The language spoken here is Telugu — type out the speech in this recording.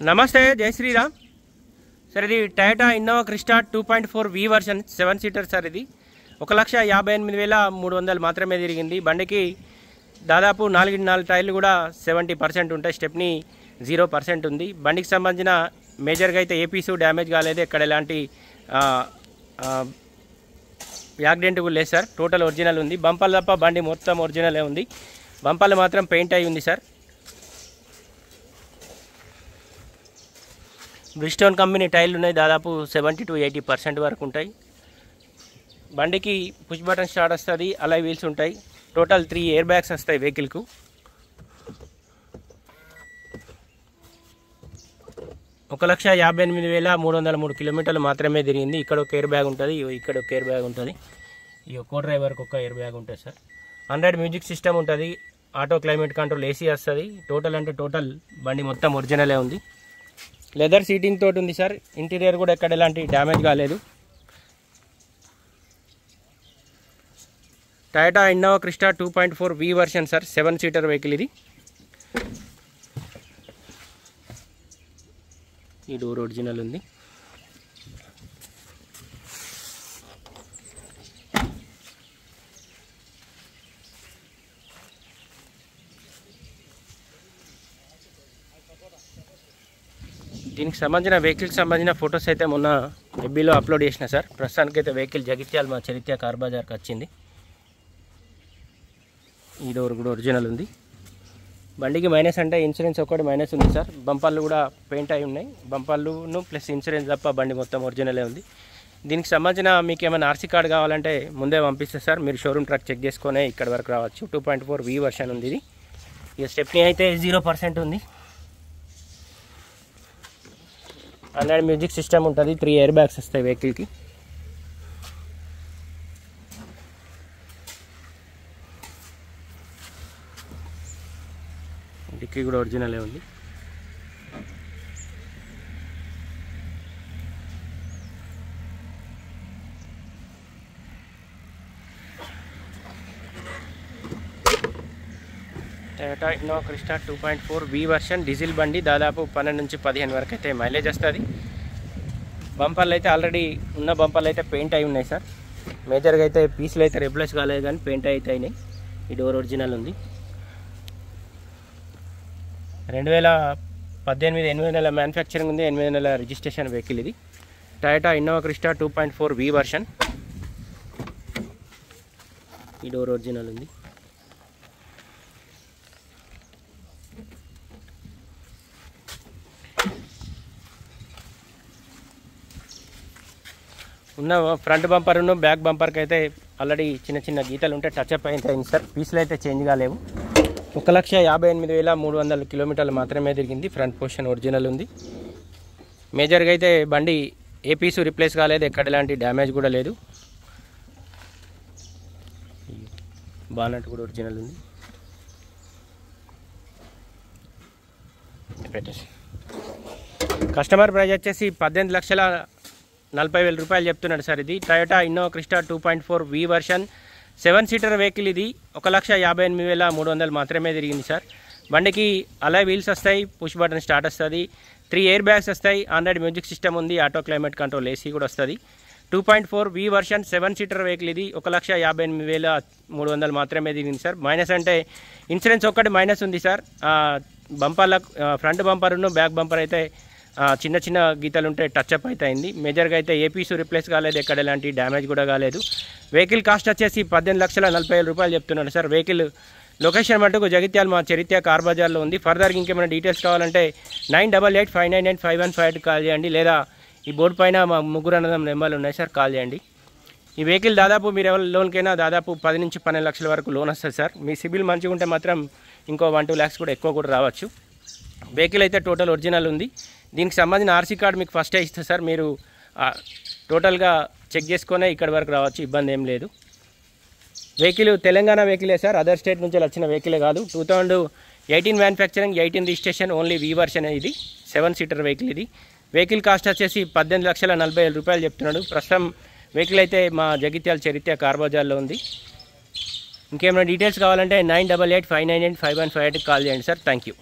నమస్తే, జై శ్రీరామ్ సార్. ఇది Toyota Innova Crysta 2.4 version 7 seater sir. ఇది 1,58,300 మాత్రమే తిరిగింది. బండికి దాదాపు 4 టైర్లు కూడా 70% ఉంటాయి. స్టెప్ని 0% ఉంది. బండికి సంబంధించిన మేజర్గా అయితే ఏపీసు డ్యామేజ్ కాలేదు. ఎక్కడ ఎలాంటి యాక్సిడెంట్ కూడా లేదు సార్. టోటల్ ఒరిజినల్ ఉంది. బంపర్లు తప్ప బండి మొత్తం ఒరిజినలే ఉంది. బంపర్లు మాత్రం పెయింట్ అయి ఉంది సార్. బ్రిస్టోన్ కంపెనీ టైర్లు ఉన్నాయి. దాదాపు 70 to 80% వరకు ఉంటాయి. బండికి పుష్ బటన్ స్టార్ట్ వస్తుంది. అలాయ్ వీల్స్ ఉంటాయి. టోటల్ 3 ఎయిర్ బ్యాగ్స్ వస్తాయి వెహికల్కు. ఒక 1,58,303 కిలోమీటర్లు మాత్రమే తిరిగింది. ఇక్కడ ఒక ఎయిర్ బ్యాగ్ ఉంటుంది, ఇక్కడ ఒక ఎయిర్ బ్యాగ్ ఉంటుంది, ఈ కో డ్రైవర్కి ఒక ఎయిర్ బ్యాగ్ ఉంటుంది సార్. 100 మ్యూజిక్ సిస్టమ్ ఉంటుంది. ఆటో క్లైమేట్ కంట్రోల్ ఏసీ వస్తుంది. టోటల్ అంటే టోటల్ బండి మొత్తం ఒరిజినలే ఉంది. లెదర్ సీటింగ్ తోటి ఉంది సార్. ఇంటీరియర్ కూడా ఎక్కడ ఎలాంటి డ్యామేజ్ కాలేదు. Toyota Innova Crysta 2.4 version sir. 7 seater vehicle ఇది. ఈ డోర్ ఒరిజినల్ ఉంది. దీనికి సంబంధించిన వెహికల్కి సంబంధించిన ఫొటోస్ అయితే మొన్న ఎఫ్బీలో అప్లోడ్ చేసిన సార్. ప్రస్తుతానికైతే వెహికల్ జగిత్యాల మా చరిత్ర కార్ బజార్కి వచ్చింది. ఈ డోర్ కూడా ఒరిజినల్ ఉంది. బండికి మైనస్ అంటే ఇన్సూరెన్స్ ఒకటి మైనస్ ఉంది సార్. బంపర్లు కూడా పెయింట్ అయి ఉన్నాయి. బంపర్లును ప్లస్ ఇన్సూరెన్స్ తప్ప బండి మొత్తం ఒరిజినలే ఉంది. దీనికి సంబంధించిన మీకు ఏమైనా ఆర్సీ కార్డు కావాలంటే ముందే పంపిస్తే సార్. మీరు షోరూమ్ ట్రక్ చెక్ చేసుకునే ఇక్కడ వరకు రావచ్చు. 2.4 వర్షన్ ఉంది ఇది. ఇక స్టెప్నీ అయితే 0% ఉంది. 100 మ్యూజిక్ సిస్టమ్ ఉంటుంది. 3 ఎయిర్ బ్యాగ్స్ వస్తాయి వెహికల్కి. డిక్కీ కూడా ఒరిజినలే ఉంది. Toyota Innova Crysta 2.4 version diesel బండి. దాదాపు 12 నుంచి 15 వరకు అయితే మైలేజ్ వస్తుంది. బంపర్లు అయితే ఆల్రెడీ ఉన్న బంపర్లు అయితే పెయింట్ అయి ఉన్నాయి సార్. మేజర్గా అయితే పీసులు అయితే రిప్లేస్ కాలేదు కానీ పెయింట్ అయితే అయినాయి. ఈ డోర్ ఒరిజినల్ ఉంది. 2018 8 నెలల మ్యానుఫ్యాక్చరింగ్ ఉంది. 8 నెలల రిజిస్ట్రేషన్ వెహికల్ ఇది. Toyota Innova Crysta 2.4 version. ఈ డోర్ ఒరిజినల్ ఉంది. ఉన్న ఫ్రంట్ బంపర్ను బ్యాక్ బంపర్కి అయితే ఆల్రెడీ చిన్న చిన్న గీతలు ఉంటే టచ్అప్ అయింది సార్. పీసులు అయితే చేంజ్ కాలేవు. 1,58,300 కిలోమీటర్లు మాత్రమే తిరిగింది. ఫ్రంట్ పొజిషన్ ఒరిజినల్ ఉంది. మేజర్గా అయితే బండి ఏ పీసు రిప్లేస్ కాలేదు. ఎక్కడ ఎలాంటి డ్యామేజ్ కూడా లేదు. బానట్ కూడా ఒరిజినల్ ఉంది. పెట్టేసి కస్టమర్ ప్రైస్ వచ్చేసి 18,40,000 రూపాయలు చెప్తున్నాడు సార్. ఇది Toyota Innova Crysta 2.4 version 7 seater vehicle ఇది. 1,58,300 మాత్రమే తిరిగింది సార్. బండికి అలాయ్ వీల్స్ వస్తాయి. పుష్ బటన్ స్టార్ట్ వస్తుంది. 3 ఎయిర్ బ్యాగ్స్ వస్తాయి. 100 మ్యూజిక్ సిస్టమ్ ఉంది. ఆటో క్లైమేట్ కంట్రోల్ ఏసీ కూడా వస్తుంది. 2.4 వర్షన్ 7 సీటర్ వెహికల్ ఇది. 1,58,300 మాత్రమే తిరిగింది సార్. మైనస్ అంటే ఇన్సూరెన్స్ ఒక్కటి మైనస్ ఉంది సార్. బంపర్ల ఫ్రంట్ బంపర్ను బ్యాక్ బంపర్ అయితే చిన్న చిన్న గీతలు ఉంటే టచ్అప్ అయితే అయింది. మేజర్గా అయితే ఏపీసు రిప్లేస్ కాలేదు. ఎక్కడ ఎలాంటి డ్యామేజ్ కూడా కాలేదు. వెహికల్ కాస్ట్ వచ్చేసి 18,40,000 రూపాయలు చెప్తున్నాడు సార్. వెహికల్ లొకేషన్ మటుకు జగిత్యాల మా చరిత్ర కార్ బజార్లో ఉంది. ఫర్దర్గా ఇంకేమైనా డీటెయిల్స్ కావాలంటే 9885995158 కాల్ చేయండి. లేదా ఈ బోర్డు పైన మా 3 అన్నదం నెంబర్లు ఉన్నాయి సార్, కాల్ చేయండి. ఈ వెహికల్ దాదాపు మీరు ఎవరి లోన్కైనా దాదాపు 10 నుంచి 12 లక్షల వరకు లోన్ వస్తుంది సార్. మీ సిబిల్ మంచిగా ఉంటే మాత్రం ఇంకో 1-2 lakhs కూడా ఎక్కువ కూడా రావచ్చు. వెహికల్ అయితే టోటల్ ఒరిజినల్ ఉంది. దీనికి సంబంధించిన ఆర్సీ కార్డు మీకు ఫస్టే ఇస్తే సార్. మీరు టోటల్గా చెక్ చేసుకునే ఇక్కడి వరకు రావచ్చు. ఇబ్బంది ఏం లేదు. వెహికల్ తెలంగాణ వెహికలే సార్. అదర్ స్టేట్ నుంచి వచ్చిన వెహికలే కాదు. 2018 మ్యానుఫ్యాక్చరింగ్, 18 రిజిస్ట్రేషన్, ఓన్లీ వర్షన్ ఇది. 7 సీటర్ వెహికల్ ఇది. వెహికల్ కాస్ట్ వచ్చేసి 18,40,000 రూపాయలు చెప్తున్నాడు. ప్రస్తుతం వెహికల్ అయితే మా జగిత్యాల చరిత్ర కార్ బజార్లో ఉంది. ఇంకేమైనా డీటెయిల్స్ కావాలంటే 9885985158 కాల్ చేయండి సార్. Thank you.